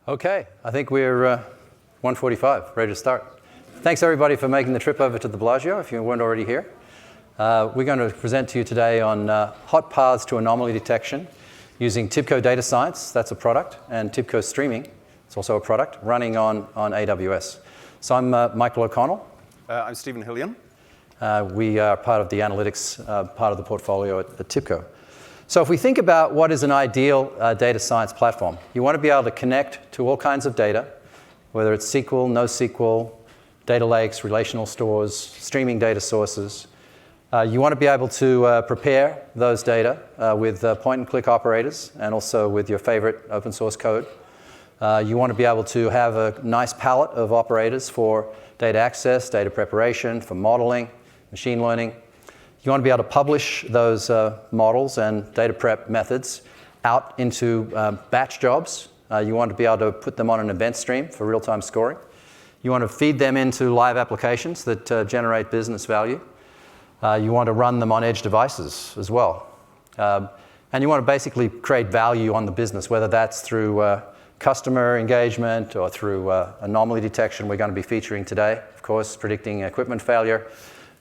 Okay, I think we're 1:45, ready to start. Thanks everybody for making the trip over to the Bellagio if you weren't already here. We're going to present to you today on hot paths to anomaly detection using TIBCO Data Science, that's a product, and TIBCO Streaming, it's also a product, running on AWS. So I'm Michael O'Connell. I'm Stephen Hillian. We are part of the analytics part of the portfolio at TIBCO. So if we think about what is an ideal data science platform, you want to be able to connect to all kinds of data, whether it's SQL, NoSQL, data lakes, relational stores, streaming data sources. You want to be able to prepare those data with point-and-click operators and also with your favorite open source code. You want to be able to have a nice palette of operators for data access, data preparation, for modeling, machine learning. You want to be able to publish those models and data prep methods out into batch jobs. You want to be able to put them on an event stream for real-time scoring. You want to feed them into live applications that generate business value. You want to run them on edge devices as well. And you want to basically create value on the business, whether that's through customer engagement or through anomaly detection we're going to be featuring today, of course, predicting equipment failure,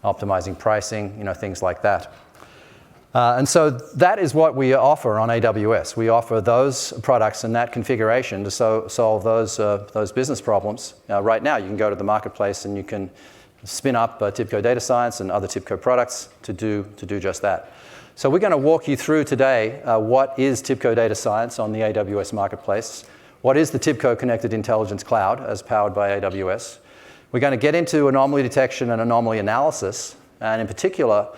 optimizing pricing, things like that. And so that is what we offer on AWS. We offer those products and that configuration to solve those business problems. Right now, you can go to the marketplace and you can spin up TIBCO Data Science and other TIBCO products to do just that. So we're going to walk you through today what is TIBCO Data Science on the AWS marketplace, what is the TIBCO Connected Intelligence Cloud as powered by AWS. We're going to get into anomaly detection and anomaly analysis, and in particular,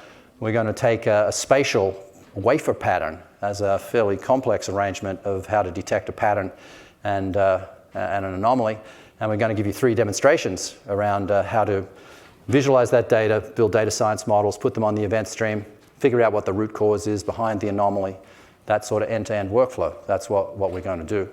we're going to take a spatial wafer pattern as a fairly complex arrangement of how to detect a pattern and an anomaly, and we're going to give you 3 demonstrations around how to visualize that data, build data science models, put them on the event stream, figure out what the root cause is behind the anomaly, that sort of end-to-end workflow. That's what we're going to do.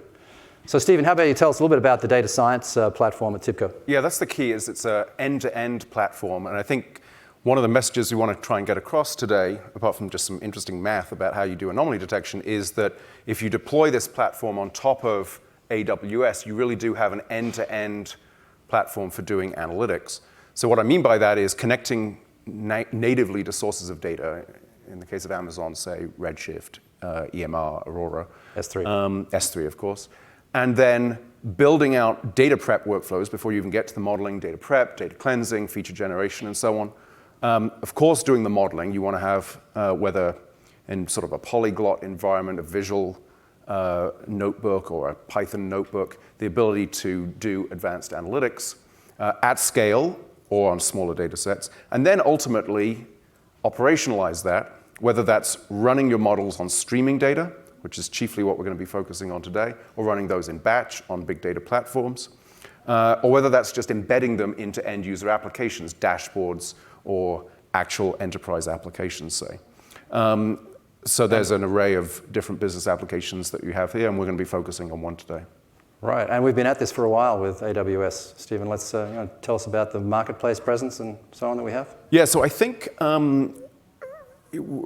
So Stephen, how about you tell us a little bit about the data science platform at TIBCO? Yeah, that's the key, is it's an end-to-end platform. And I think one of the messages we want to try and get across today, apart from just some interesting math about how you do anomaly detection, is that if you deploy this platform on top of AWS, you really do have an end-to-end platform for doing analytics. So what I mean by that is connecting natively to sources of data. In the case of Amazon, say Redshift, EMR, Aurora. S3. S3, of course. And then building out data prep workflows before you even get to the modeling, data prep, data cleansing, feature generation, and so on. Of course, doing the modeling, you want to have, whether in sort of a polyglot environment, a visual notebook or a Python notebook, the ability to do advanced analytics at scale or on smaller data sets, and then ultimately operationalize that, whether that's running your models on streaming data, which is chiefly what we're going to be focusing on today, or running those in batch on big data platforms, or whether that's just embedding them into end-user applications, dashboards, or actual enterprise applications, say. So there's an array of different business applications that you have here, and we're going to be focusing on one today. Right, and we've been at this for a while with AWS. Stephen, let's tell us about the marketplace presence and so on that we have. Yeah, so I think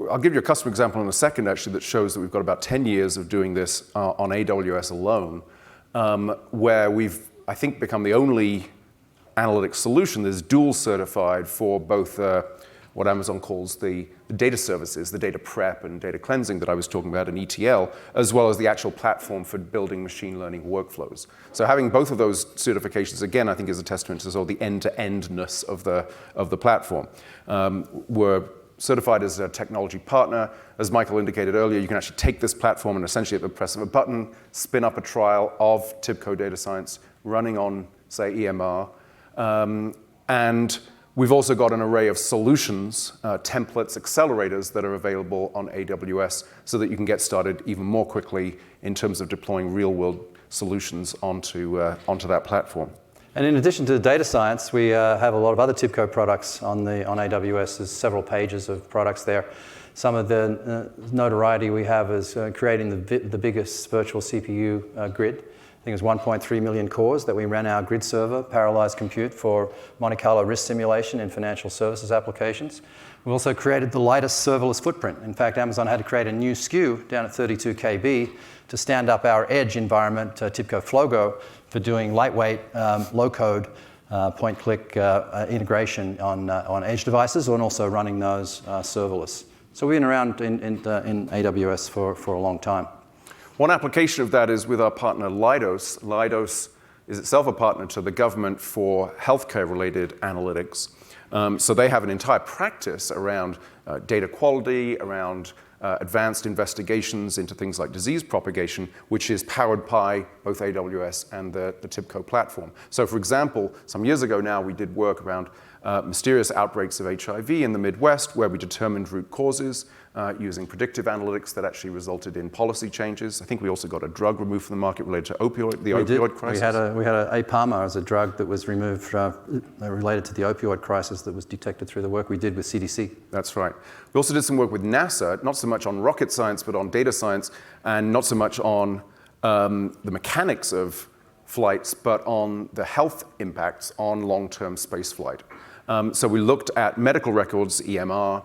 I'll give you a customer example in a second, actually, that shows that we've got about 10 years of doing this on AWS alone, where we've, I think, become the only analytics solution that's dual certified for both what Amazon calls the data services, the data prep and data cleansing that I was talking about in ETL, as well as the actual platform for building machine learning workflows. So having both of those certifications, again, I think is a testament to sort of the end-to-endness of the platform. We're certified as a technology partner. As Michael indicated earlier, you can actually take this platform and essentially at the press of a button, spin up a trial of TIBCO Data Science running on, say, EMR. And we've also got an array of solutions, templates, accelerators that are available on AWS so that you can get started even more quickly in terms of deploying real-world solutions onto that platform. And in addition to data science, we have a lot of other TIBCO products on AWS. There's several pages of products there. Some of the notoriety we have is creating the biggest virtual CPU grid think it was 1.3 million cores that we ran our grid server, parallelized compute for Monte Carlo risk simulation in financial services applications. We also created the Leidas serverless footprint. In fact, Amazon had to create a new SKU down at 32 KB to stand up our edge environment, TIBCO Flogo, for doing lightweight, low-code, point-click integration on edge devices and also running those serverless. So we've been around in AWS for a long time. One application of that is with our partner Leidas. Leidas is itself a partner to the government for healthcare-related analytics. So they have an entire practice around data quality, around advanced investigations into things like disease propagation, which is powered by both AWS and the TIBCO platform. So for example, some years ago now, we did work around mysterious outbreaks of HIV in the Midwest, where we determined root causes using predictive analytics that actually resulted in policy changes. I think we also got a drug removed from the market related to opioid crisis. We had a APAMA as a drug that was removed related to the opioid crisis that was detected through the work we did with CDC. That's right. We also did some work with NASA, not so much on rocket science, but on data science, and not so much on the mechanics of flights, but on the health impacts on long-term space flight. So we looked at medical records, EMR,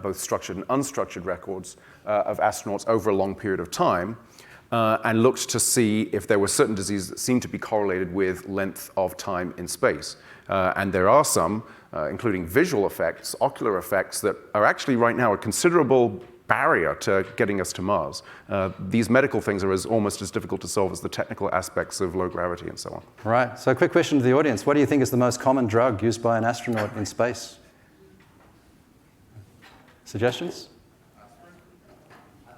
both structured and unstructured records of astronauts over a long period of time, and looked to see if there were certain diseases that seemed to be correlated with length of time in space. And there are some, including visual effects, ocular effects, that are actually right now a considerable barrier to getting us to Mars. These medical things are almost as difficult to solve as the technical aspects of low gravity and so on. Right. So a quick question to the audience. What do you think is the most common drug used by an astronaut in space? Suggestions?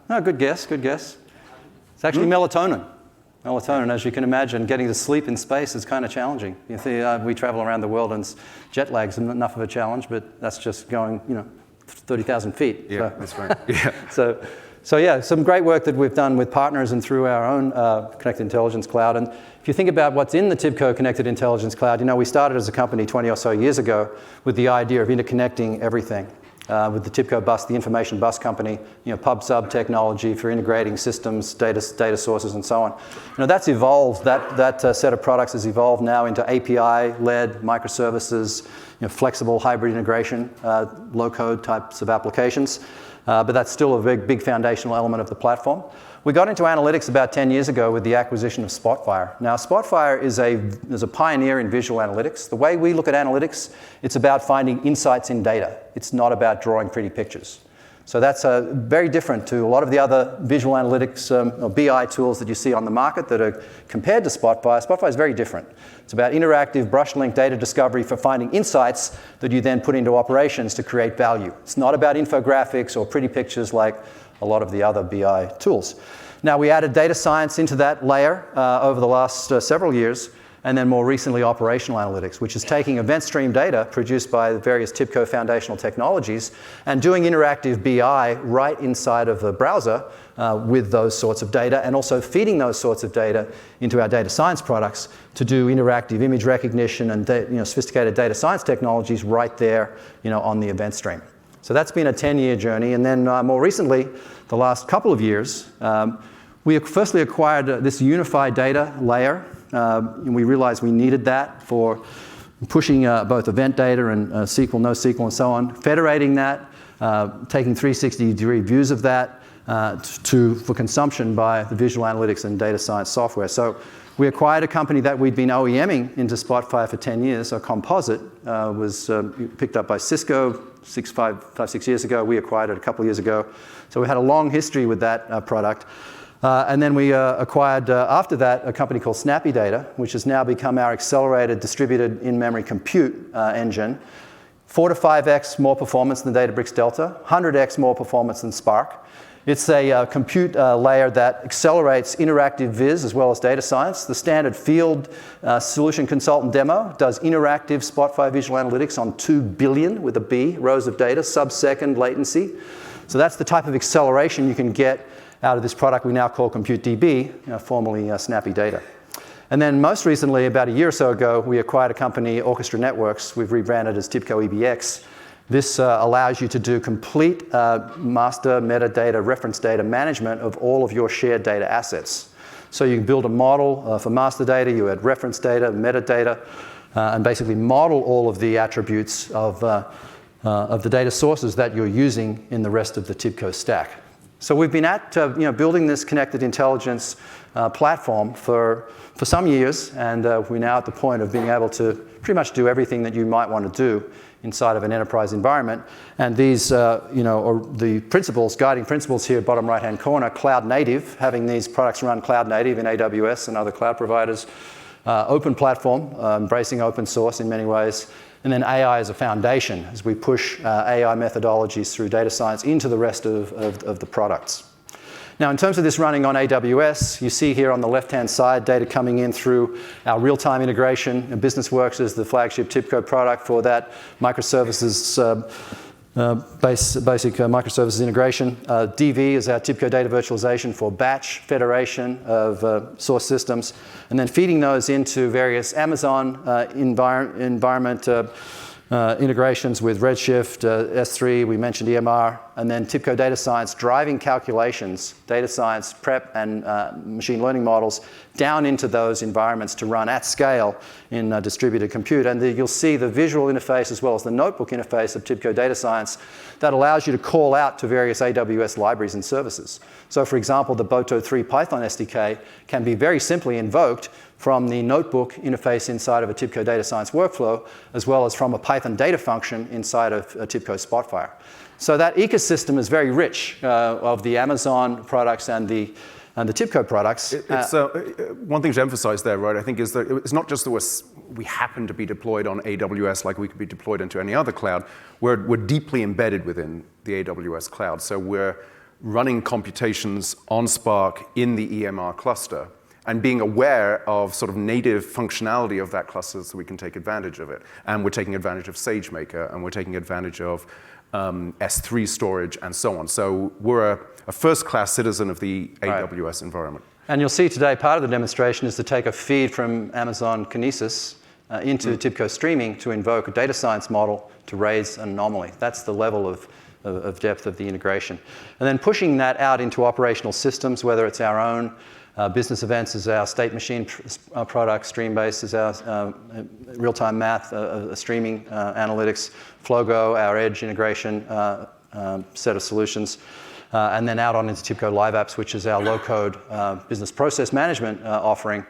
No, good guess, good guess. It's actually melatonin. Melatonin, as you can imagine, getting to sleep in space is kind of challenging. You see, we travel around the world and jet lag's enough of a challenge, but that's just going, 30,000 feet. Yeah, so. that's right. Yeah. So yeah, some great work that we've done with partners and through our own Connected Intelligence Cloud. And if you think about what's in the TIBCO Connected Intelligence Cloud, we started as a company 20 or so years ago with the idea of interconnecting everything. With the TIBCO bus, the information bus company, pub-sub technology for integrating systems, data sources, and so on. That's evolved. That set of products has evolved now into API-led microservices, flexible hybrid integration, low-code types of applications. But that's still a big foundational element of the platform. We got into analytics about 10 years ago with the acquisition of Spotfire. Now, Spotfire is a pioneer in visual analytics. The way we look at analytics, it's about finding insights in data. It's not about drawing pretty pictures. So that's very different to a lot of the other visual analytics or BI tools that you see on the market that are compared to Spotfire. Spotfire is very different. It's about interactive brush-linked data discovery for finding insights that you then put into operations to create value. It's not about infographics or pretty pictures like a lot of the other BI tools. Now, we added data science into that layer over the last several years, and then more recently operational analytics, which is taking event stream data produced by the various TIBCO foundational technologies and doing interactive BI right inside of the browser with those sorts of data, and also feeding those sorts of data into our data science products to do interactive image recognition and sophisticated data science technologies right there on the event stream. So that's been a 10-year journey. And then more recently, the last couple of years, we firstly acquired this unified data layer. And we realized we needed that for pushing both event data and SQL, NoSQL, and so on, federating that, taking 360-degree views of that for consumption by the visual analytics and data science software. So we acquired a company that we'd been OEMing into Spotfire for 10 years. So Composite was picked up by Cisco 5-6 years ago. We acquired it a couple of years ago. So we had a long history with that product. And then we acquired, after that, a company called Snappy Data, which has now become our accelerated distributed in-memory compute engine. 4 to 5x more performance than Databricks Delta, 100x more performance than Spark. It's a compute layer that accelerates interactive viz as well as data science. The standard field solution consultant demo does interactive Spotfire visual analytics on 2 billion, with a B, rows of data, sub-second latency. So that's the type of acceleration you can get out of this product we now call Compute DB, formerly Snappy Data. And then most recently, about a year or so ago, we acquired a company, Orchestra Networks. We've rebranded as TIBCO EBX. This allows you to do complete master metadata, reference data management of all of your shared data assets. So you can build a model for master data, you add reference data, metadata, and basically model all of the attributes of the data sources that you're using in the rest of the TIBCO stack. So we've been at building this connected intelligence platform for some years, and we're now at the point of being able to pretty much do everything that you might want to do inside of an enterprise environment. And these, are the principles, guiding principles here, bottom right-hand corner, cloud native, having these products run cloud native in AWS and other cloud providers, open platform, embracing open source in many ways, and then AI as a foundation as we push AI methodologies through data science into the rest of the products. Now, in terms of this running on AWS, you see here on the left-hand side data coming in through our real-time integration. And BusinessWorks is the flagship TIBCO product for that microservices, basic microservices integration. DV is our TIBCO data virtualization for batch federation of source systems, and then feeding those into various Amazon environment integrations with Redshift, S3, we mentioned EMR, and then TIBCO Data Science driving calculations, data science, prep, and machine learning models down into those environments to run at scale in distributed compute. And you'll see the visual interface as well as the notebook interface of TIBCO Data Science that allows you to call out to various AWS libraries and services. So for example, the Boto 3 Python SDK can be very simply invoked from the notebook interface inside of a TIBCO Data Science workflow, as well as from a Python data function inside of a TIBCO Spotfire. So that ecosystem is very rich of the Amazon products and the TIBCO products. One thing to emphasize there, right, I think is that it's not just that we happen to be deployed on AWS like we could be deployed into any other cloud. We're deeply embedded within the AWS cloud. So we're running computations on Spark in the EMR cluster and being aware of sort of native functionality of that cluster so we can take advantage of it. And we're taking advantage of SageMaker, and we're taking advantage of S3 storage, and so on. So we're a first-class citizen of the AWS environment. And you'll see today part of the demonstration is to take a feed from Amazon Kinesis into TIBCO Streaming to invoke a data science model to raise an anomaly. That's the level of depth of the integration. And then pushing that out into operational systems, whether it's our own business events is our state machine product, Streambase is our real-time math, streaming analytics, Flogo, our edge integration set of solutions, and then out on into TIBCO Live Apps, which is our low-code business process management offering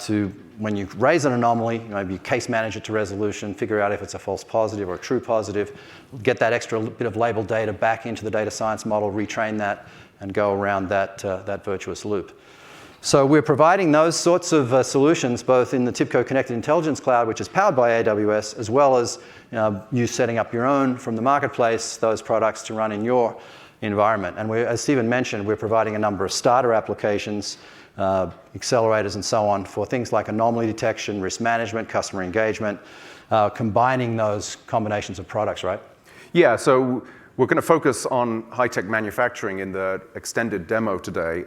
to, when you raise an anomaly, maybe case manage it to resolution, figure out if it's a false positive or a true positive, get that extra bit of labeled data back into the data science model, retrain that, and go around that virtuous loop. So we're providing those sorts of solutions both in the TIBCO Connected Intelligence Cloud, which is powered by AWS, as well as you setting up your own from the marketplace, those products to run in your environment. And as Stephen mentioned, we're providing a number of starter applications, accelerators and so on for things like anomaly detection, risk management, customer engagement, combining those combinations of products, right? Yeah, so we're going to focus on high-tech manufacturing in the extended demo today.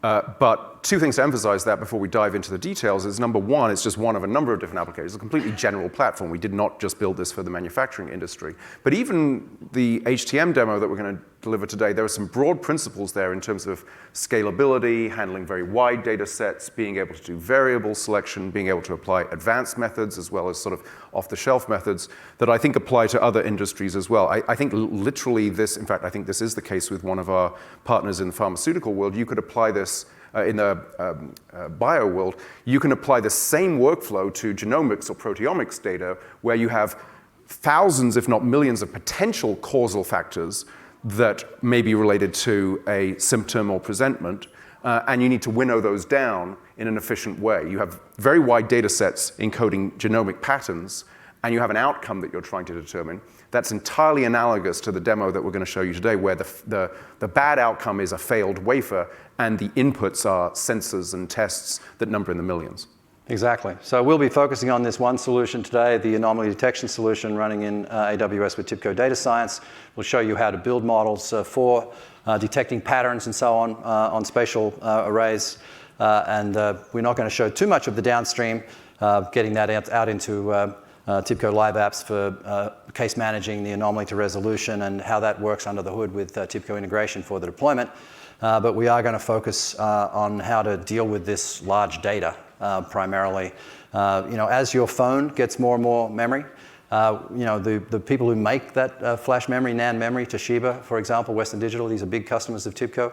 But two things to emphasize that before we dive into the details is, number one, it's just one of a number of different applications. It's a completely general platform. We did not just build this for the manufacturing industry. But even the HTM demo that we're going to deliver today, there are some broad principles there in terms of scalability, handling very wide data sets, being able to do variable selection, being able to apply advanced methods as well as sort of off-the-shelf methods that I think apply to other industries as well. I think literally this, in fact, I think this is the case with one of our partners in the pharmaceutical world. You could apply this in the bio world. You can apply the same workflow to genomics or proteomics data where you have thousands, if not millions, of potential causal factors that may be related to a symptom or presentment, and you need to winnow those down in an efficient way. You have very wide data sets encoding genomic patterns, and you have an outcome that you're trying to determine. That's entirely analogous to the demo that we're going to show you today, where the bad outcome is a failed wafer, and the inputs are sensors and tests that number in the millions. Exactly. So we'll be focusing on this one solution today, the anomaly detection solution running in AWS with TIBCO Data Science. We'll show you how to build models for detecting patterns and so on spatial arrays. And we're not going to show too much of the downstream, getting that out into TIBCO Live Apps for case managing the anomaly to resolution and how that works under the hood with TIBCO integration for the deployment. but we are going to focus on how to deal with this large data primarily. As your phone gets more and more memory, the people who make that flash memory, NAND memory, Toshiba, for example, Western Digital, these are big customers of TIBCO.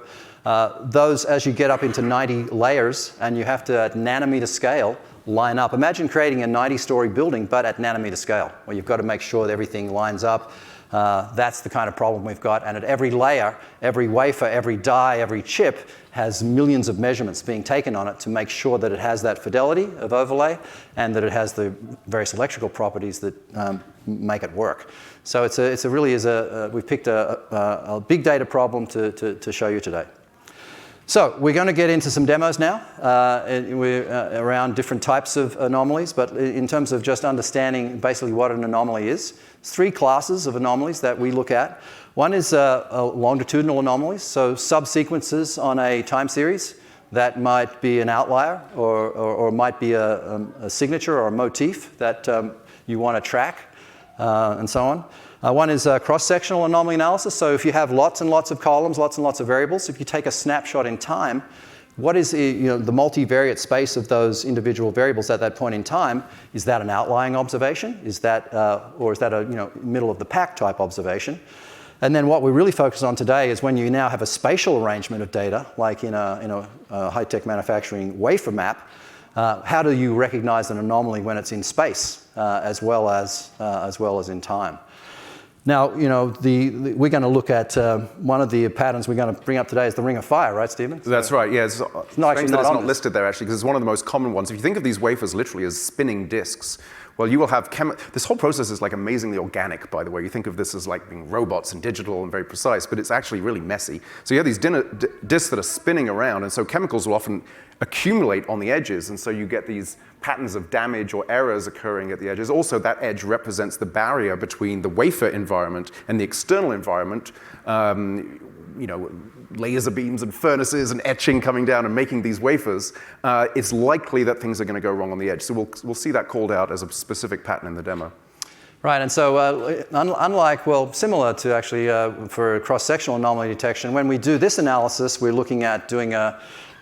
Those, as you get up into 90 layers and you have to, at nanometer scale, line up. Imagine creating a 90-story building, but at nanometer scale, where you've got to make sure that everything lines up. That's the kind of problem we've got. And at every layer, every wafer, every die, every chip has millions of measurements being taken on it to make sure that it has that fidelity of overlay and that it has the various electrical properties that make it work. So we've picked a big data problem to show you today. So we're going to get into some demos now around different types of anomalies, but in terms of just understanding basically what an anomaly is, there's 3 classes of anomalies that we look at. One is longitudinal anomalies, so subsequences on a time series that might be an outlier or might be a signature or a motif that you want to track, and so on. One is cross-sectional anomaly analysis. So if you have lots and lots of columns, lots and lots of variables, if you take a snapshot in time, what is the multivariate space of those individual variables at that point in time? Is that an outlying observation? Is that or is that a middle of the pack type observation? And then what we really focus on today is when you now have a spatial arrangement of data, like in a high-tech manufacturing wafer map. How do you recognize an anomaly when it's in space as well as in time? Now, we're going to look at one of the patterns we're going to bring up today is the ring of fire, right, Stephen? That's right, yeah. It's not listed there, actually, because it's one of the most common ones. If you think of these wafers literally as spinning disks, well, you will have this whole process is like amazingly organic, by the way. You think of this as like being robots and digital and very precise, but it's actually really messy. So you have these disks that are spinning around, and so chemicals will often accumulate on the edges, and so you get these patterns of damage or errors occurring at the edges. Also, that edge represents the barrier between the wafer environment and the external environment. Laser beams and furnaces and etching coming down and making these wafers, it's likely that things are going to go wrong on the edge. So we'll see that called out as a specific pattern in the demo. Right, and so similar to actually for cross-sectional anomaly detection, when we do this analysis, we're looking at doing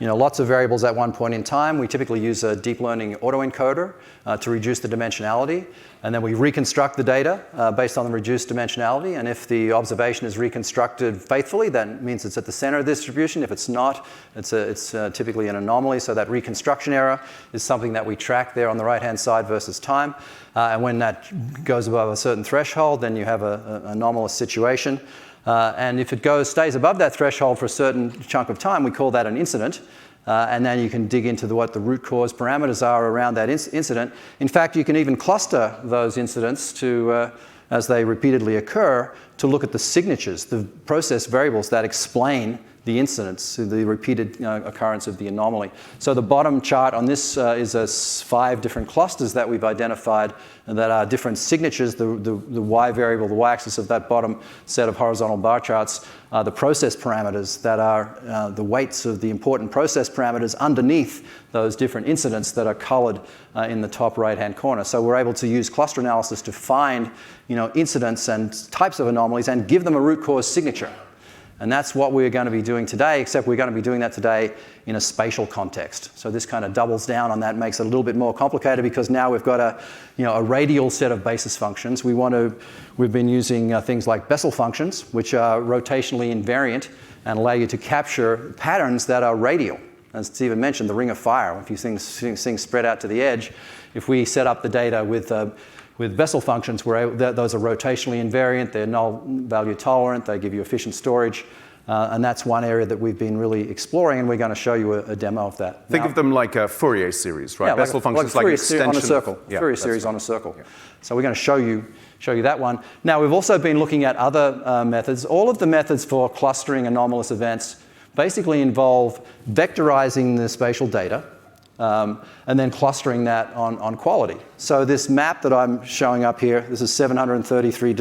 lots of variables at one point in time. We typically use a deep learning autoencoder to reduce the dimensionality. And then we reconstruct the data based on the reduced dimensionality. And if the observation is reconstructed faithfully, that means it's at the center of the distribution. If it's not, it's typically an anomaly. So that reconstruction error is something that we track there on the right-hand side versus time. And when that goes above a certain threshold, then you have an anomalous situation. And if it stays above that threshold for a certain chunk of time, we call that an incident. And then you can dig into what the root cause parameters are around that incident. In fact, you can even cluster those incidents to, as they repeatedly occur, to look at the signatures, the process variables that explain the incidents, the repeated occurrence of the anomaly. So the bottom chart on this is 5 different clusters that we've identified that are different signatures. The Y variable, the Y-axis of that bottom set of horizontal bar charts are the process parameters that are the weights of the important process parameters underneath those different incidents that are colored in the top right-hand corner. So we're able to use cluster analysis to find incidents and types of anomalies and give them a root cause signature. And that's what we're going to be doing today, except we're going to be doing that today in a spatial context. So this kind of doubles down on that, makes it a little bit more complicated because now we've got a radial set of basis functions. We've been using things like Bessel functions, which are rotationally invariant and allow you to capture patterns that are radial. As Stephen mentioned, the ring of fire. If you see things spread out to the edge, if we set up the data with Bessel functions, those are rotationally invariant, they're null value tolerant, they give you efficient storage, and that's one area that we've been really exploring, and we're going to show you a demo of that. Think of them like a Fourier series, right? Yeah, Bessel functions like an extension on a circle. Yeah, Fourier series on a circle. Yeah. So we're going to show you that one. Now, we've also been looking at other methods. All of the methods for clustering anomalous events basically involve vectorizing the spatial data, and then clustering that on quality. So this map that I'm showing up here, this is 733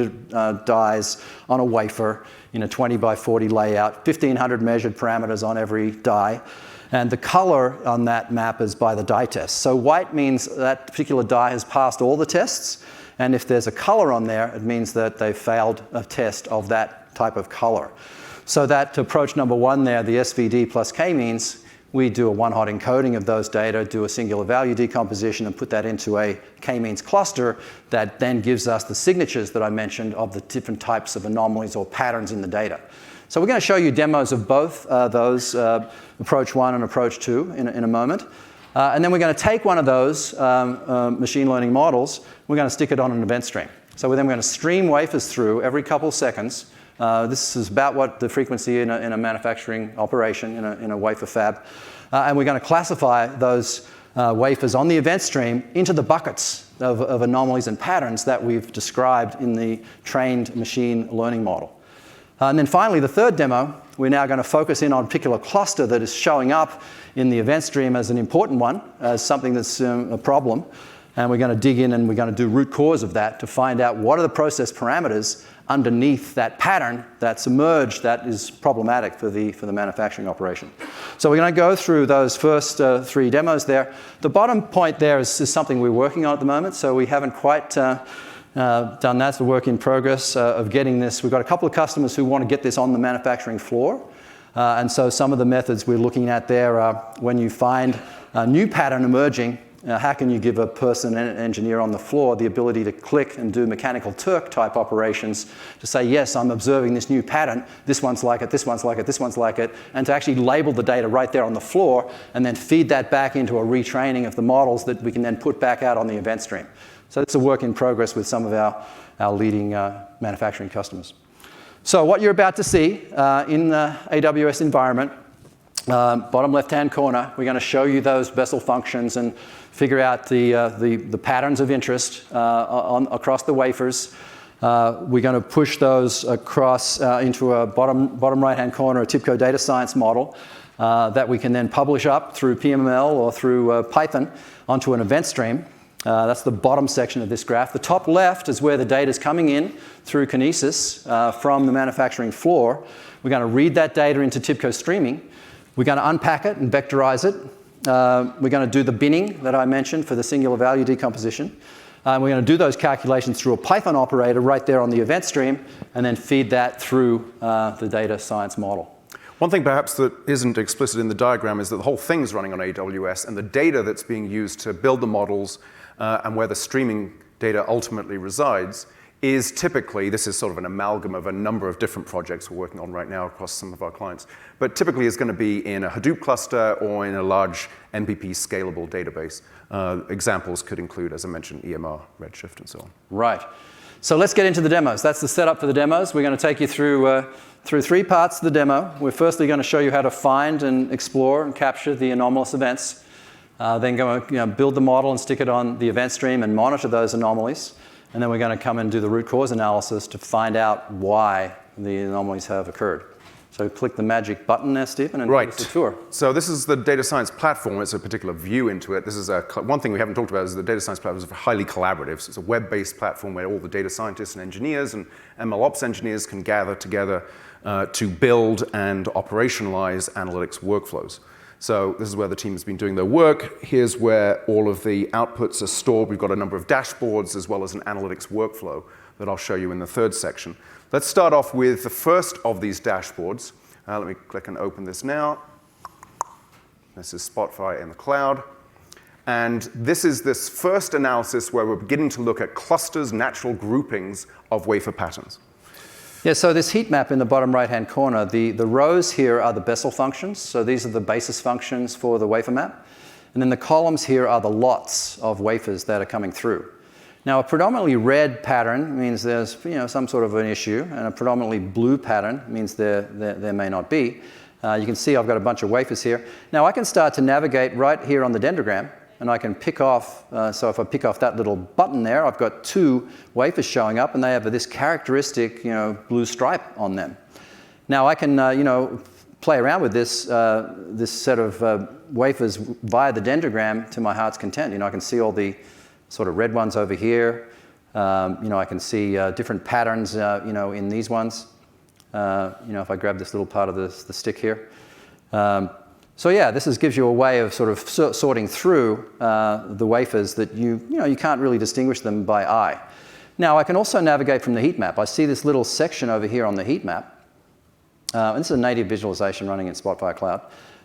dies on a wafer in a 20 by 40 layout, 1,500 measured parameters on every die. And the color on that map is by the die test. So white means that particular die has passed all the tests. And if there's a color on there, it means that they failed a test of that type of color. So that approach number one there, the SVD plus k-means, we do a one-hot encoding of those data, do a singular value decomposition, and put that into a k-means cluster that then gives us the signatures that I mentioned of the different types of anomalies or patterns in the data. So we're going to show you demos of both those, approach one and approach two in a moment. And then we're going to take one of those machine learning models, we're going to stick it on an event stream. So we're then going to stream wafers through every couple of seconds. This is about what the frequency in a manufacturing operation, in a wafer fab. And we're going to classify those wafers on the event stream into the buckets of anomalies and patterns that we've described in the trained machine learning model. And then finally, the third demo, we're now going to focus in on a particular cluster that is showing up in the event stream as an important one, as something that's a problem. And we're going to dig in and we're going to do root cause of that to find out what are the process parameters underneath that pattern that's emerged that is problematic for the manufacturing operation. So we're going to go through those first three demos there. The bottom point there is something we're working on at the moment, so we haven't quite done that. It's a work in progress of getting this. We've got a couple of customers who want to get this on the manufacturing floor. And so some of the methods we're looking at there are when you find a new pattern emerging, how can you give a person, an engineer on the floor, the ability to click and do mechanical Turk type operations to say, yes, I'm observing this new pattern, this one's like it, this one's like it, this one's like it, and to actually label the data right there on the floor and then feed that back into a retraining of the models that we can then put back out on the event stream. So it's a work in progress with some of our leading manufacturing customers. So what you're about to see in the AWS environment, bottom left-hand corner, we're going to show you those Bessel functions and figure out the patterns of interest across the wafers. We're going to push those across into a bottom right-hand corner, a TIBCO data science model that we can then publish up through PML or through Python onto an event stream. That's the bottom section of this graph. The top left is where the data is coming in through Kinesis from the manufacturing floor. We're going to read that data into TIBCO streaming. We're going to unpack it and vectorize it. We're going to do the binning that I mentioned for the singular value decomposition. We're going to do those calculations through a Python operator right there on the event stream and then feed that through the data science model. One thing perhaps that isn't explicit in the diagram is that the whole thing's running on AWS, and the data that's being used to build the models and where the streaming data ultimately resides is typically, this is sort of an amalgam of a number of different projects we're working on right now across some of our clients, but typically is going to be in a Hadoop cluster or in a large MPP scalable database. Examples could include, as I mentioned, EMR, Redshift, and so on. Right. So let's get into the demos. That's the setup for the demos. We're going to take you through three parts of the demo. We're firstly going to show you how to find and explore and capture the anomalous events. Then go build the model and stick it on the event stream and monitor those anomalies. And then we're going to come and do the root cause analysis to find out why the anomalies have occurred. So click the magic button there, Stephen, and give us a tour. So this is the data science platform. It's a particular view into it. This is one thing we haven't talked about is the data science platform is highly collaborative. So it's a web-based platform where all the data scientists and engineers and MLOps engineers can gather together to build and operationalize analytics workflows. So this is where the team has been doing their work. Here's where all of the outputs are stored. We've got a number of dashboards as well as an analytics workflow that I'll show you in the third section. Let's start off with the first of these dashboards. Let me click and open this now. This is Spotify in the cloud. And this is this first analysis where we're beginning to look at clusters, natural groupings of wafer patterns. Yeah, so this heat map in the bottom right-hand corner, the rows here are the Bessel functions. So these are the basis functions for the wafer map. And then the columns here are the lots of wafers that are coming through. Now, a predominantly red pattern means there's some sort of an issue, and a predominantly blue pattern means there may not be. You can see I've got a bunch of wafers here. Now, I can start to navigate right here on the dendrogram, and I can pick off, so if I pick off that little button there, I've got two wafers showing up, and they have this characteristic, blue stripe on them. Now I can, play around with this set of wafers via the dendrogram to my heart's content. I can see all the sort of red ones over here. I can see different patterns, in these ones. If I grab this little part of the stick here. So yeah, this gives you a way of sort of sorting through the wafers that you can't really distinguish them by eye. Now I can also navigate from the heat map. I see this little section over here on the heat map. and this is a native visualization running in Spotfire Cloud.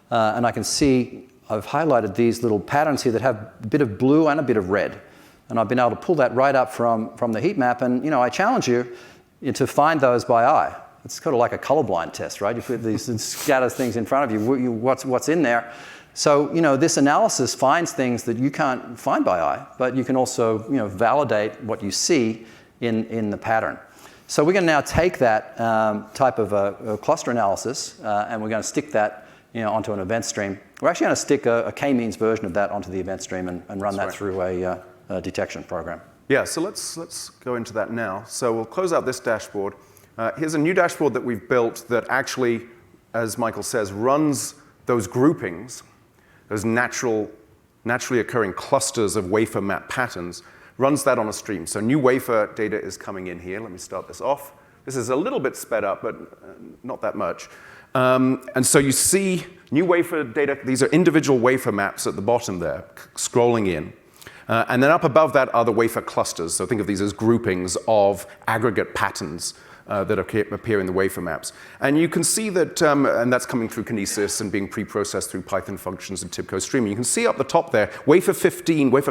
And I can see I've highlighted these little patterns here that have a bit of blue and a bit of red. And I've been able to pull that right up from the heat map. And I challenge you to find those by eye. It's kind of like a colorblind test, right? You put these scatters things in front of you, what's in there. So, this analysis finds things that you can't find by eye, but you can also, validate what you see in the pattern. So we're going to now take that type of a cluster analysis, and we're going to stick that onto an event stream. We're actually going to stick a k-means version of that onto the event stream and run that through a detection program. Yeah, so let's go into that now. So we'll close out this dashboard. Here's a new dashboard that we've built that actually, as Michael says, runs those groupings, those naturally occurring clusters of wafer map patterns, runs that on a stream. So new wafer data is coming in here. Let me start this off. This is a little bit sped up, but not that much. And so you see new wafer data. These are individual wafer maps at the bottom there, scrolling in. And then up above that are the wafer clusters. So think of these as groupings of aggregate patterns that appear in the wafer maps. And you can see that, and that's coming through Kinesis and being pre-processed through Python functions and TIBCO streaming. You can see up the top there, wafer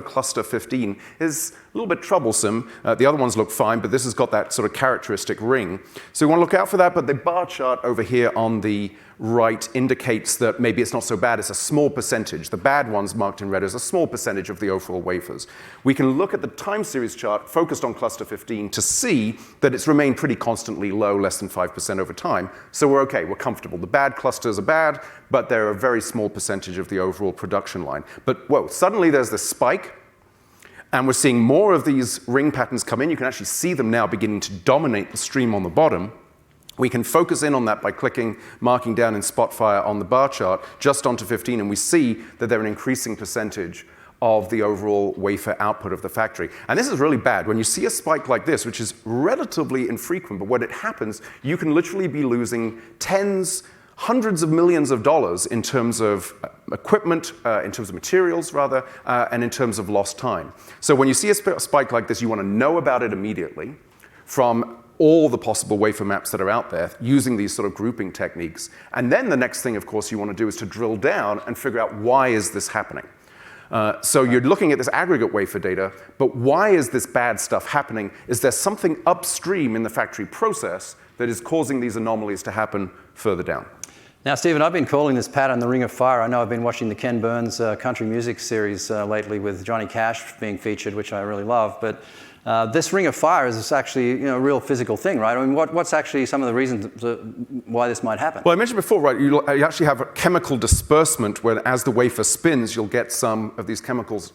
cluster 15 is a little bit troublesome. The other ones look fine, but this has got that sort of characteristic ring. So we want to look out for that, but the bar chart over here on the right indicates that maybe it's not so bad. It's a small percentage. The bad ones marked in red is a small percentage of the overall wafers. We can look at the time series chart focused on cluster 15 to see that it's remained pretty constantly low, less than 5% over time. So we're okay, we're comfortable. The bad clusters are bad, but they're a very small percentage of the overall production line. But whoa, suddenly there's this spike, and we're seeing more of these ring patterns come in. You can actually see them now beginning to dominate the stream on the bottom. We can focus in on that by marking down in Spotfire on the bar chart just onto 15, and we see that they're an increasing percentage of the overall wafer output of the factory. And this is really bad. When you see a spike like this, which is relatively infrequent, but when it happens, you can literally be losing hundreds of millions of dollars in terms of equipment, in terms of materials, rather, and in terms of lost time. So when you see a spike like this, you want to know about it immediately from all the possible wafer maps that are out there using these sort of grouping techniques. And then the next thing, of course, you want to do is to drill down and figure out why is this happening. So you're looking at this aggregate wafer data, but why is this bad stuff happening? Is there something upstream in the factory process that is causing these anomalies to happen further down? Now, Stephen, I've been calling this pattern the Ring of Fire. I know I've been watching the Ken Burns country music series lately with Johnny Cash being featured, which I really love. But this Ring of Fire is actually a real physical thing, right? I mean, what's actually some of the reasons why this might happen? Well, I mentioned before, right, you actually have a chemical disbursement where as the wafer spins, you'll get some of these chemicals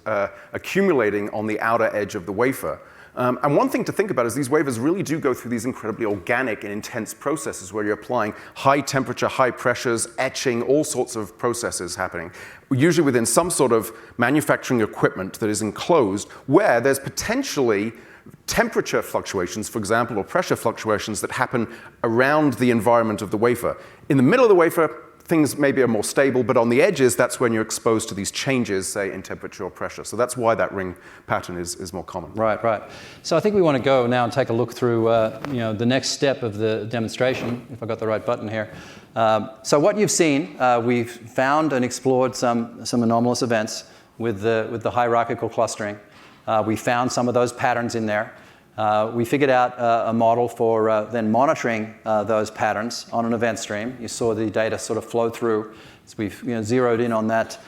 accumulating on the outer edge of the wafer. And one thing to think about is these wafers really do go through these incredibly organic and intense processes where you're applying high temperature, high pressures, etching, all sorts of processes happening, usually within some sort of manufacturing equipment that is enclosed where there's potentially temperature fluctuations, for example, or pressure fluctuations that happen around the environment of the wafer. In the middle of the wafer, things maybe are more stable, but on the edges, that's when you're exposed to these changes, say, in temperature or pressure. So that's why that ring pattern is more common. Right, right. So I think we want to go now and take a look through the next step of the demonstration, if I got the right button here. So what you've seen, we've found and explored some anomalous events with the hierarchical clustering. We found some of those patterns in there. We figured out a model for then monitoring those patterns on an event stream. You saw the data sort of flow through. So we've zeroed in on that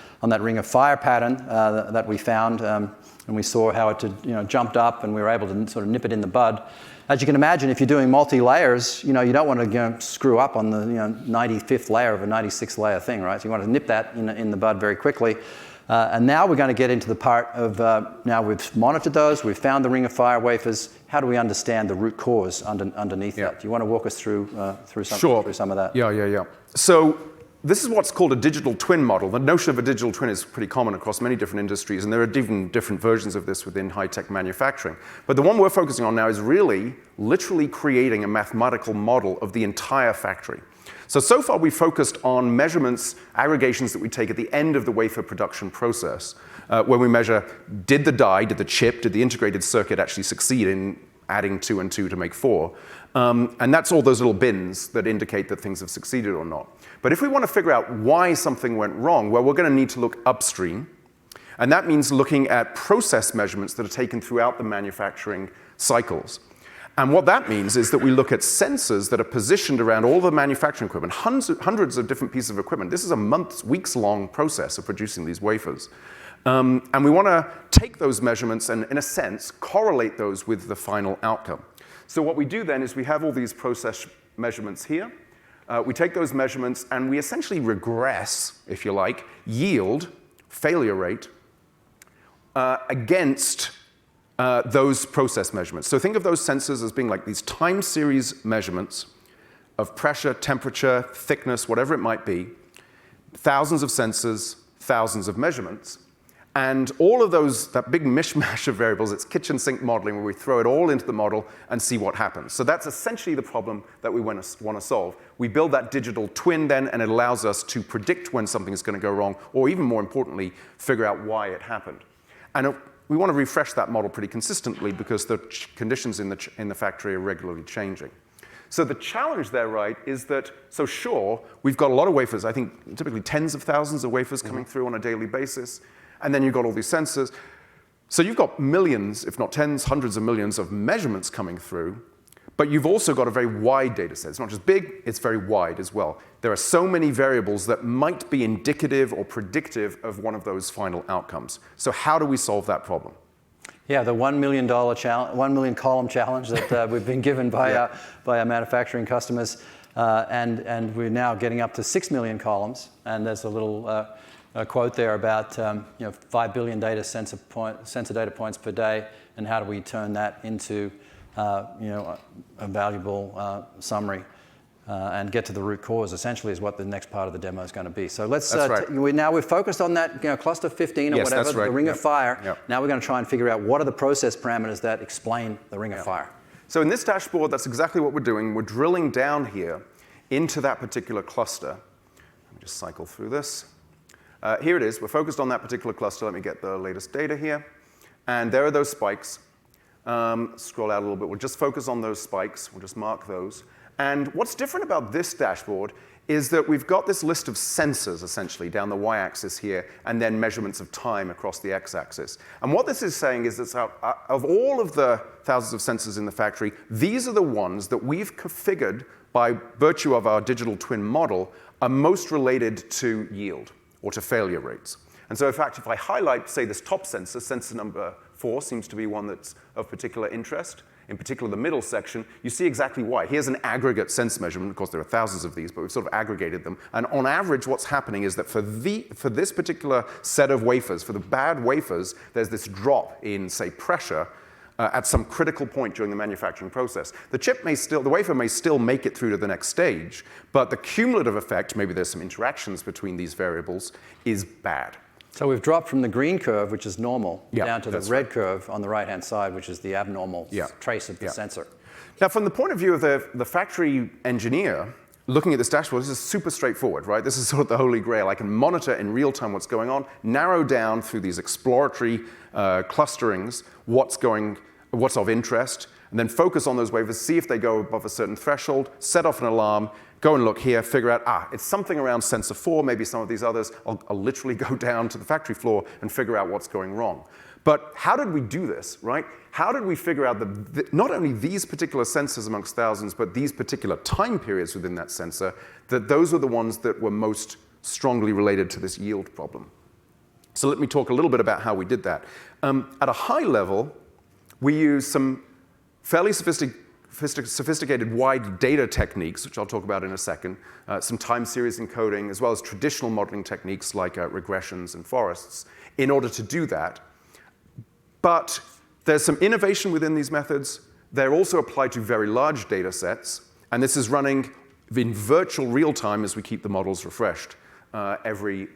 Ring of Fire pattern that we found, and we saw how it jumped up, and we were able to sort of nip it in the bud. As you can imagine, if you're doing multi-layers, you don't want to screw up on the 95th layer of a 96th layer thing, right? So you want to nip that in the bud very quickly. And now we're going to get into the part of, now we've monitored those, we've found the Ring of Fire wafers. How do we understand the root cause underneath that? Do you want to walk us through some of that? Yeah. So this is what's called a digital twin model. The notion of a digital twin is pretty common across many different industries, and there are even different versions of this within high-tech manufacturing. But the one we're focusing on now is really literally creating a mathematical model of the entire factory. So far we've focused on measurements, aggregations that we take at the end of the wafer production process, when we measure, did the die, did the chip, did the integrated circuit actually succeed in adding 2 and 2 to make 4. And that's all those little bins that indicate that things have succeeded or not. But if we want to figure out why something went wrong, well, we're going to need to look upstream. And that means looking at process measurements that are taken throughout the manufacturing cycles. And what that means is that we look at sensors that are positioned around all the manufacturing equipment, hundreds of different pieces of equipment. This is a weeks-long process of producing these wafers. And we want to take those measurements and, in a sense, correlate those with the final outcome. So what we do then is we have all these process measurements here. We take those measurements and we essentially regress, if you like, yield, failure rate, against those process measurements. So think of those sensors as being like these time series measurements of pressure, temperature, thickness, whatever it might be, thousands of sensors, thousands of measurements. And all of those, that big mishmash of variables, it's kitchen sink modeling where we throw it all into the model and see what happens. So that's essentially the problem that we want to solve. We build that digital twin then, and it allows us to predict when something is going to go wrong, or even more importantly, figure out why it happened. And we want to refresh that model pretty consistently because the conditions in the factory are regularly changing. So the challenge there, right, is that, so sure, we've got a lot of wafers, I think typically tens of thousands of wafers coming through on a daily basis, and then you've got all these sensors. So you've got millions, if not tens, hundreds of millions of measurements coming through, but you've also got a very wide data set. It's not just big, it's very wide as well. There are so many variables that might be indicative or predictive of one of those final outcomes. So how do we solve that problem? Yeah, the $1 million challenge, 1 million column challenge that we've been given by our manufacturing customers, and we're now getting up to 6 million columns. And there's a little quote there about 5 billion sensor data points per day, and how do we turn that into a valuable summary and get to the root cause, essentially, is what the next part of the demo is going to be. So let's, we're focused on that cluster 15 or whatever, the ring of fire. Yep. Now we're going to try and figure out what are the process parameters that explain the ring of fire. So in this dashboard, that's exactly what we're doing. We're drilling down here into that particular cluster. Let me just cycle through this. Here it is. We're focused on that particular cluster. Let me get the latest data here. And there are those spikes. Scroll out a little bit. We'll just focus on those spikes. We'll just mark those. And what's different about this dashboard is that we've got this list of sensors, essentially, down the y-axis here, and then measurements of time across the x-axis. And what this is saying is that of all of the thousands of sensors in the factory, these are the ones that we've configured by virtue of our digital twin model are most related to yield or to failure rates. And so, in fact, if I highlight, say, this top sensor, sensor number 4 seems to be one that's of particular interest. In particular, the middle section, you see exactly why. Here's an aggregate sense measurement. Of course, there are thousands of these, but we've sort of aggregated them. And on average, what's happening is that for this particular set of wafers, for the bad wafers, there's this drop in, say, pressure at some critical point during the manufacturing process. The wafer may still make it through to the next stage, but the cumulative effect, maybe there's some interactions between these variables, is bad. So we've dropped from the green curve, which is normal, down to the red curve on the right-hand side, which is the abnormal trace of the sensor. Now, from the point of view of the factory engineer, looking at this dashboard, this is super straightforward, right? This is sort of the holy grail. I can monitor in real time what's going on, narrow down through these exploratory clusterings what's of interest, and then focus on those wafers, see if they go above a certain threshold, set off an alarm, go and look here, figure out, it's something around sensor 4, maybe some of these others. I'll literally go down to the factory floor and figure out what's going wrong. But how did we do this, right? How did we figure out that not only these particular sensors amongst thousands, but these particular time periods within that sensor, that those were the ones that were most strongly related to this yield problem? So let me talk a little bit about how we did that. At a high level, we used some fairly sophisticated wide data techniques, which I'll talk about in a second, some time series encoding, as well as traditional modeling techniques like regressions and forests, in order to do that. But there's some innovation within these methods. They're also applied to very large data sets, and this is running in virtual real time as we keep the models refreshed every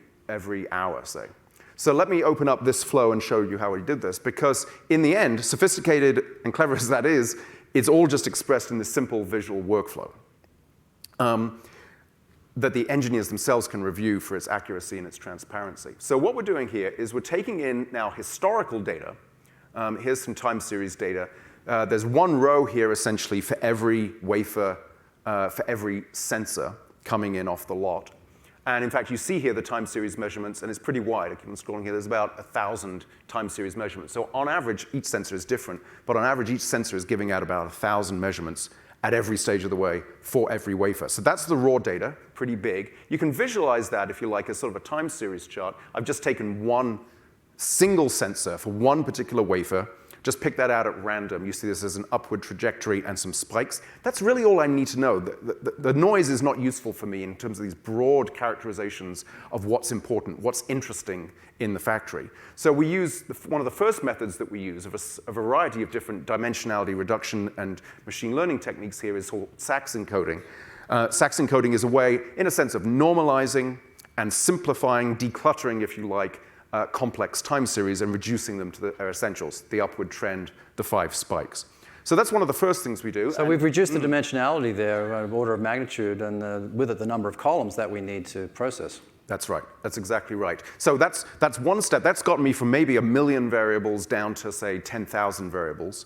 hour, say. So let me open up this flow and show you how we did this, because in the end, sophisticated and clever as that is, it's all just expressed in this simple visual workflow that the engineers themselves can review for its accuracy and its transparency. So what we're doing here is we're taking in now historical data. Here's some time series data. there's one row here essentially for every wafer, for every sensor coming in off the lot. And in fact, you see here the time series measurements, and it's pretty wide. I keep on scrolling here. There's about 1,000 time series measurements. So on average, each sensor is different, but on average, each sensor is giving out about 1,000 measurements at every stage of the way for every wafer. So that's the raw data, pretty big. You can visualize that, if you like, as sort of a time series chart. I've just taken one single sensor for one particular wafer, just pick that out at random. You see this as an upward trajectory and some spikes. That's really all I need to know. The noise is not useful for me in terms of these broad characterizations of what's important, what's interesting in the factory. So we use, one of the first methods that we use of a variety of different dimensionality reduction and machine learning techniques here is called SAX encoding. SAX encoding is a way, in a sense, of normalizing and simplifying, decluttering, if you like, complex time series and reducing them to their essentials, the upward trend, the 5 spikes. So that's one of the first things we do. So we've reduced the dimensionality there, order of magnitude, and with it the number of columns that we need to process. That's right. That's exactly right. So that's one step. That's gotten me from maybe 1 million variables down to, say, 10,000 variables.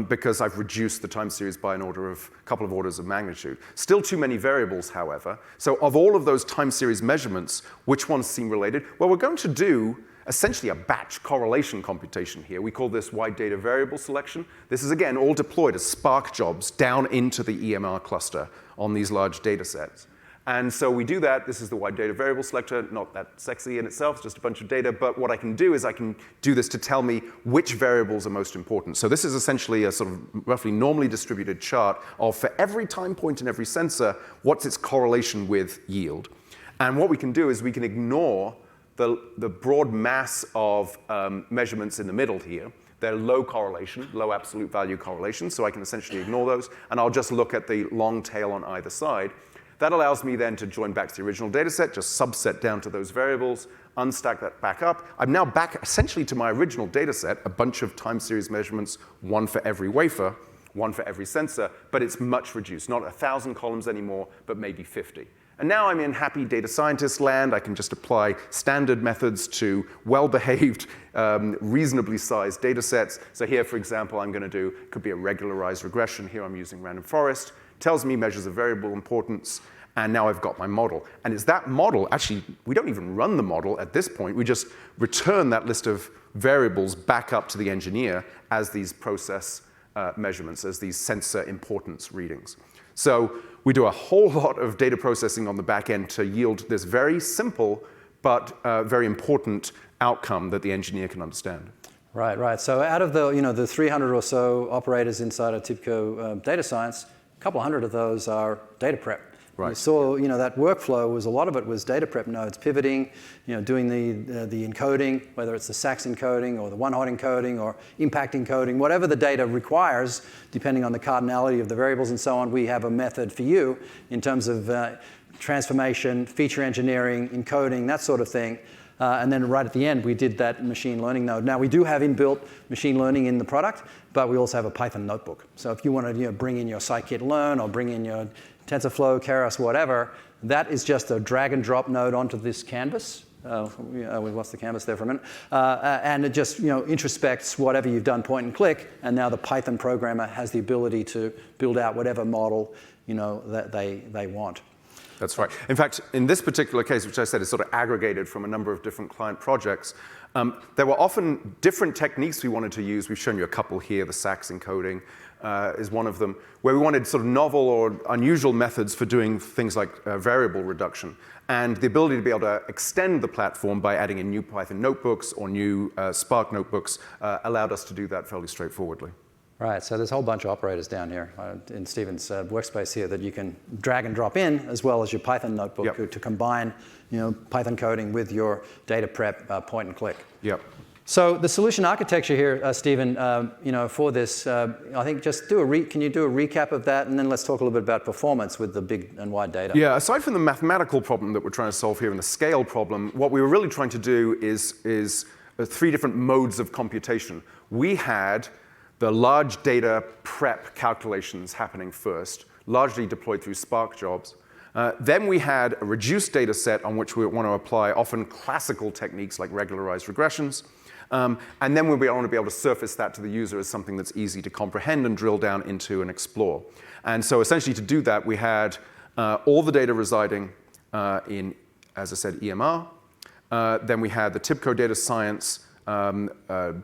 Because I've reduced the time series by a couple of orders of magnitude. Still too many variables, however. So of all of those time series measurements, which ones seem related? Well, we're going to do essentially a batch correlation computation here. We call this wide data variable selection. This is, again, all deployed as Spark jobs down into the EMR cluster on these large data sets. And so we do that. This is the wide data variable selector, not that sexy in itself, it's just a bunch of data. But what I can do is I can do this to tell me which variables are most important. So this is essentially a sort of roughly normally distributed chart of, for every time point in every sensor, what's its correlation with yield. And what we can do is we can ignore the broad mass of measurements in the middle here. They're low correlation, low absolute value correlation, so I can essentially ignore those. And I'll just look at the long tail on either side. That allows me then to join back to the original data set, just subset down to those variables, unstack that back up. I'm now back essentially to my original data set, a bunch of time series measurements, one for every wafer, one for every sensor, but it's much reduced. Not 1,000 columns anymore, but maybe 50. And now I'm in happy data scientist land. I can just apply standard methods to well-behaved, reasonably sized data sets. So here, for example, I'm going to do, could be a regularized regression. Here I'm using random forest. Tells me measures of variable importance, and now I've got my model. And it's that model, actually, we don't even run the model at this point. We just return that list of variables back up to the engineer as these process measurements, as these sensor importance readings. So we do a whole lot of data processing on the back end to yield this very simple but very important outcome that the engineer can understand. Right, right. So out of the 300 or so operators inside of TIBCO data science, a couple hundred of those are data prep. Right. You saw, that workflow was, a lot of it was data prep nodes, pivoting, doing the encoding, whether it's the SAX encoding or the one-hot encoding or impact encoding, whatever the data requires, depending on the cardinality of the variables and so on. We have a method for you in terms of transformation, feature engineering, encoding, that sort of thing. And then right at the end, we did that machine learning node. Now, we do have inbuilt machine learning in the product, but we also have a Python notebook. So if you want to bring in your scikit-learn or bring in your TensorFlow, Keras, whatever, that is just a drag and drop node onto this canvas. We lost the canvas there for a minute. And it just introspects whatever you've done point and click, and now the Python programmer has the ability to build out whatever model that they want. That's right. In fact, in this particular case, which I said is sort of aggregated from a number of different client projects, there were often different techniques we wanted to use. We've shown you a couple here. The SAX encoding is one of them, where we wanted sort of novel or unusual methods for doing things like variable reduction. And the ability to be able to extend the platform by adding in new Python notebooks or new Spark notebooks allowed us to do that fairly straightforwardly. Right, so there's a whole bunch of operators down here in Stephen's workspace here that you can drag and drop in, as well as your Python notebook to combine Python coding with your data prep point and click. Yep. So the solution architecture here, Stephen, for this, I think just can you do a recap of that, and then let's talk a little bit about performance with the big and wide data. Yeah, aside from the mathematical problem that we're trying to solve here and the scale problem, what we were really trying to do is 3 different modes of computation. We had the large data prep calculations happening first, largely deployed through Spark jobs. Then we had a reduced data set on which we want to apply often classical techniques like regularized regressions. And then we want to be able to surface that to the user as something that's easy to comprehend and drill down into and explore. And so essentially to do that, we had all the data residing in, as I said, EMR. Then we had the TIBCO data science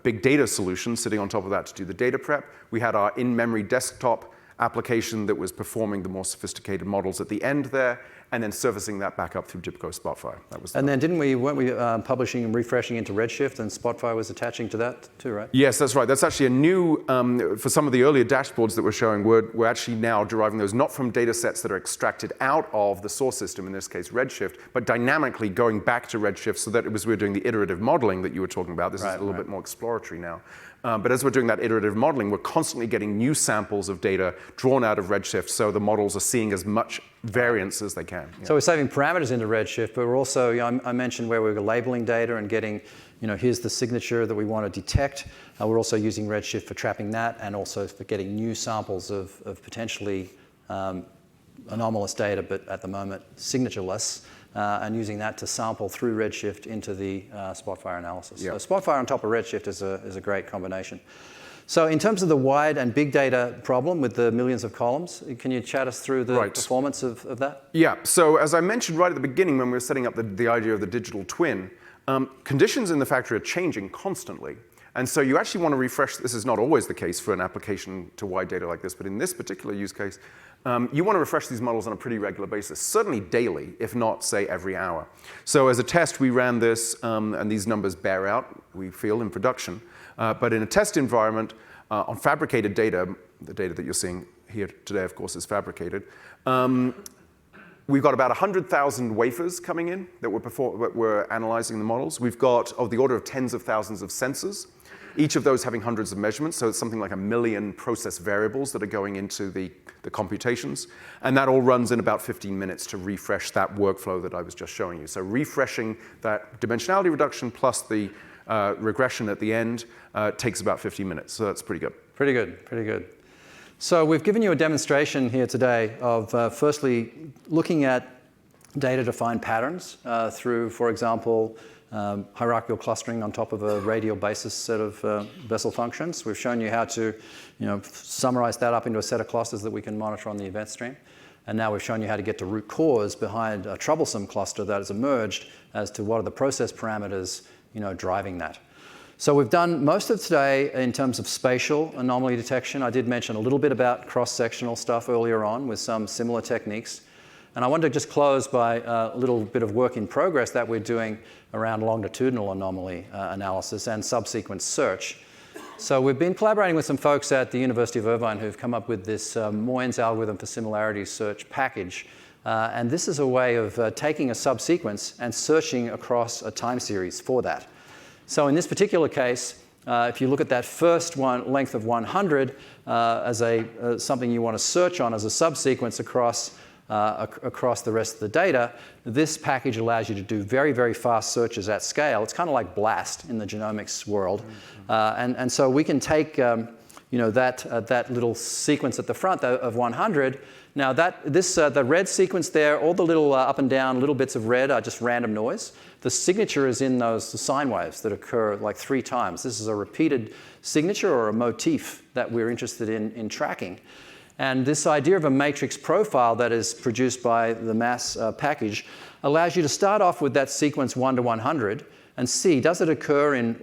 big data solution sitting on top of that to do the data prep. We had our in-memory desktop application that was performing the more sophisticated models at the end there, and then surfacing that back up through TIBCO Spotfire. That was. And then weren't we publishing and refreshing into Redshift, and Spotfire was attaching to that too, right? Yes, that's right. That's actually a new, for some of the earlier dashboards that we're showing, we're actually now deriving those not from data sets that are extracted out of the source system, in this case Redshift, but dynamically going back to Redshift so that we were doing the iterative modeling that you were talking about. This is a little bit more exploratory now. But as we're doing that iterative modeling, we're constantly getting new samples of data drawn out of Redshift, so the models are seeing as much variance as they can. Yeah. So we're saving parameters into Redshift, but we're also, I mentioned where we were labeling data and getting, here's the signature that we want to detect. We're also using Redshift for trapping that and also for getting new samples of potentially anomalous data, but at the moment signatureless, and using that to sample through Redshift into the Spotfire analysis. Yeah. So Spotfire on top of Redshift is a great combination. So in terms of the wide and big data problem with the millions of columns, can you chat us through the performance of that? Yeah, so as I mentioned right at the beginning when we were setting up the idea of the digital twin, conditions in the factory are changing constantly. And so you actually want to refresh. This is not always the case for an application to wide data like this, but in this particular use case, you want to refresh these models on a pretty regular basis, certainly daily, if not, say, every hour. So as a test, we ran this, and these numbers bear out, we feel, in production. But in a test environment, on fabricated data, the data that you're seeing here today, of course, is fabricated, we've got about 100,000 wafers coming in that we're analyzing the models. We've got of the order of tens of thousands of sensors, each of those having hundreds of measurements, so it's something like 1 million process variables that are going into the computations. And that all runs in about 15 minutes to refresh that workflow that I was just showing you. So refreshing that dimensionality reduction plus the regression at the end takes about 15 minutes, so that's pretty good. Pretty good, pretty good. So we've given you a demonstration here today of firstly looking at data-defined patterns through, for example, hierarchical clustering on top of a radial basis set of Bessel functions. We've shown you how to summarize that up into a set of clusters that we can monitor on the event stream. And now we've shown you how to get to root cause behind a troublesome cluster that has emerged as to what are the process parameters driving that. So we've done most of today in terms of spatial anomaly detection. I did mention a little bit about cross-sectional stuff earlier on with some similar techniques. And I wanted to just close by a little bit of work in progress that we're doing around longitudinal anomaly analysis and subsequent search. So we've been collaborating with some folks at the University of Irvine who've come up with this Mueen's algorithm for similarity search package. And this is a way of taking a subsequence and searching across a time series for that. So in this particular case, if you look at that first one, length of 100, as something you want to search on as a subsequence across the rest of the data, this package allows you to do very, very fast searches at scale. It's kind of like BLAST in the genomics world. And so we can take that little sequence at the front of 100. Now the red sequence there, all the little up and down little bits of red are just random noise. The signature is in the sine waves that occur like 3 times. This is a repeated signature or a motif that we're interested in tracking. And this idea of a matrix profile that is produced by the mass package allows you to start off with that sequence 1 to 100 and see, does it occur in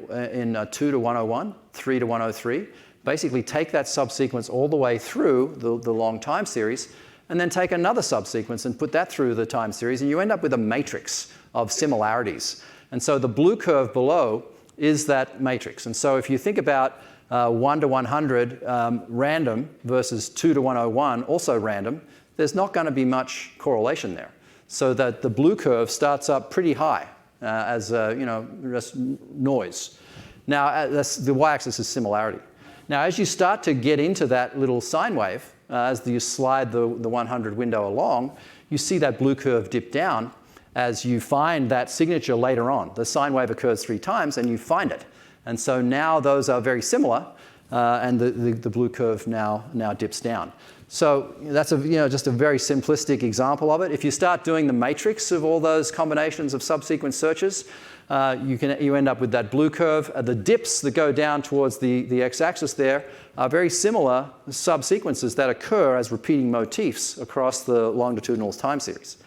2 to 101, 3 to 103? Basically take that subsequence all the way through the long time series and then take another subsequence and put that through the time series, and you end up with a matrix of similarities. And so the blue curve below is that matrix. And so if you think about 1 to 100 random versus 2 to 101 also random, there's not going to be much correlation there. So that the blue curve starts up pretty high as just noise. Now the y-axis is similarity. Now as you start to get into that little sine wave, as you slide the 100 window along, you see that blue curve dip down as you find that signature later on. The sine wave occurs 3 times and you find it. And so now those are very similar. and the blue curve now dips down. So that's just a very simplistic example of it. If you start doing the matrix of all those combinations of subsequent searches, you end up with that blue curve. The dips that go down towards the x-axis there are very similar subsequences that occur as repeating motifs across the longitudinal time series.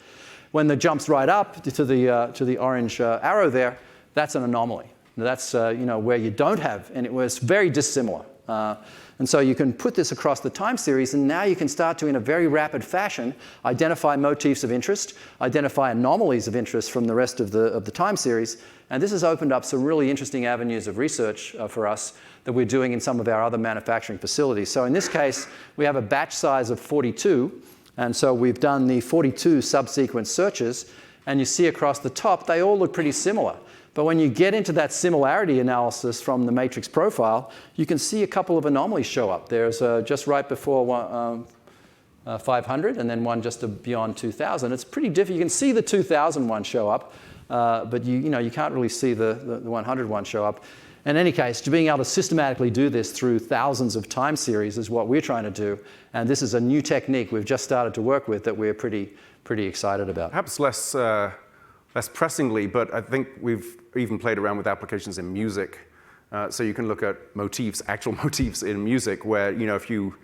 When the jumps right up to the orange arrow there, that's an anomaly. That's where you don't have, and it was very dissimilar. And so you can put this across the time series, and now you can start to, in a very rapid fashion, identify motifs of interest, identify anomalies of interest from the rest of the time series. And this has opened up some really interesting avenues of research for us that we're doing in some of our other manufacturing facilities. So in this case, we have a batch size of 42. And so we've done the 42 subsequent searches. And you see across the top, they all look pretty similar. But when you get into that similarity analysis from the matrix profile, you can see a couple of anomalies show up. There's just right before 500 and then one just beyond 2000. It's pretty different. You can see the 2000 one show up, but you can't really see the 100 one show up. In any case, being able to systematically do this through thousands of time series is what we're trying to do. And this is a new technique we've just started to work with that we're pretty excited about. Perhaps less pressingly, but I think we've even played around with applications in music. So you can look at motifs, actual motifs in music, where if you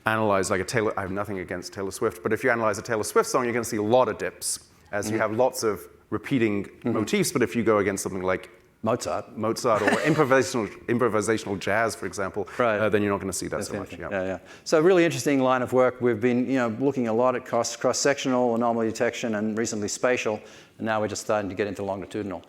analyze like I have nothing against Taylor Swift, but if you analyze a Taylor Swift song, you're going to see a lot of dips, as you have lots of repeating motifs. But if you go against something like Mozart or improvisational jazz, for example, then you're not going to see that so much. Yeah. So a really interesting line of work. We've been looking a lot at cross-sectional anomaly detection and recently spatial, and now we're just starting to get into longitudinal.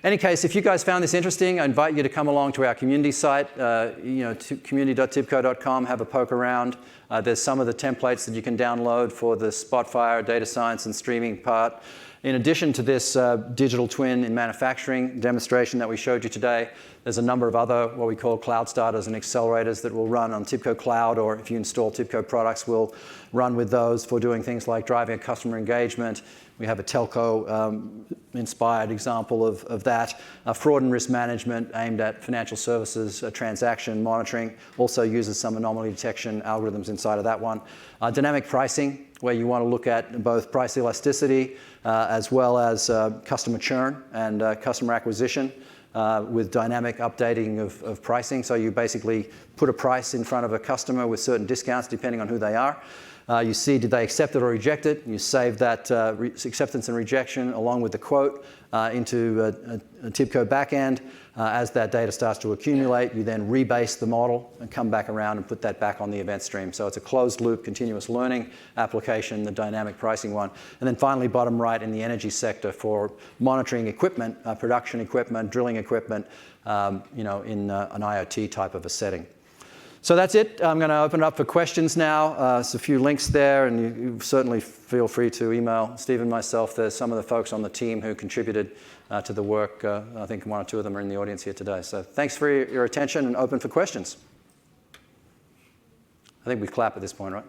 In any case, if you guys found this interesting, I invite you to come along to our community site, community.tibco.com, have a poke around. There's some of the templates that you can download for the Spotfire, data science, and streaming part. In addition to this digital twin in manufacturing demonstration that we showed you today, there's a number of other what we call cloud starters and accelerators that will run on TIBCO Cloud, or if you install TIBCO products, we'll run with those for doing things like driving a customer engagement. We have a telco-inspired example of that. Fraud and risk management aimed at financial services, transaction monitoring, also uses some anomaly detection algorithms inside of that one. Dynamic pricing, where you want to look at both price elasticity as well as customer churn and customer acquisition with dynamic updating of pricing. So you basically put a price in front of a customer with certain discounts depending on who they are. You see, did they accept it or reject it? You save that acceptance and rejection along with the quote into a TIBCO backend. As that data starts to accumulate, you then rebase the model and come back around and put that back on the event stream. So it's a closed loop, continuous learning application, the dynamic pricing one. And then finally, bottom right in the energy sector for monitoring equipment, production equipment, drilling equipment, in an IoT type of a setting. So that's it. I'm going to open it up for questions now. There's a few links there, and you certainly feel free to email Steve and myself. There's some of the folks on the team who contributed to the work. I think one or two of them are in the audience here today. So thanks for your attention, and open for questions. I think we clap at this point, right?